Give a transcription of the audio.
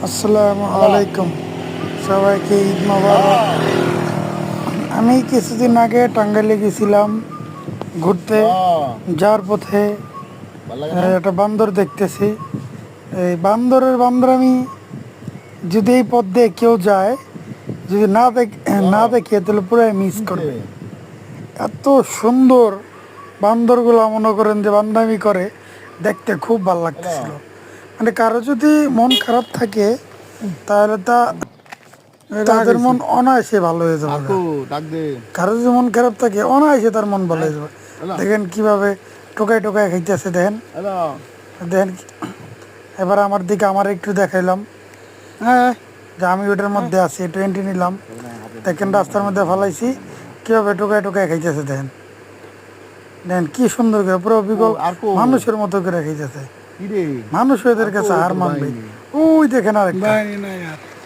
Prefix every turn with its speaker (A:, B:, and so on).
A: আসসালামু আলাইকুম, সবাইকে ঈদ মোবারক। আমি কিছুদিন আগে টাঙ্গাইলে গেছিলাম ঘুরতে। যাওয়ার পথে একটা বান্দর দেখতেছি। এই বান্দর আমি যদি এই পথ দিয়ে কেউ যায়, যদি না দেখে তাহলে পুরাই মিস করবে। এত সুন্দর বান্দরগুলো, মনে করেন যে বান্দামি করে, দেখতে খুব ভালো লাগতেছিল। মানে কারো যদি মন খারাপ থাকে তাহলে তাদের মন অনায়াসে ভালো হয়ে যাবে। কারো যদি মন খারাপ থাকে অনায়াসে তার মন ভালো হয়ে যাবে। দেখেন কিভাবে টোকায় টোকায় খাইতেছে, দেখেন দেখেন। এবার আমার দিকে আমার একটু দেখাইলাম, হ্যাঁ, যে আমি ওটার মধ্যে আছি, একটু এন্ট্রি নিলাম। দেখেন রাস্তার মধ্যে ফালাইছি, কিভাবে টোকায় টোকায় খাইতেছে, দেখেন দেখেন কি সুন্দর করে, পুরো বিকল মানুষের মতো করে খাইতেছে। মানুষ এদের কাছে হার মানবে। ওই দেখেন আরেকটা।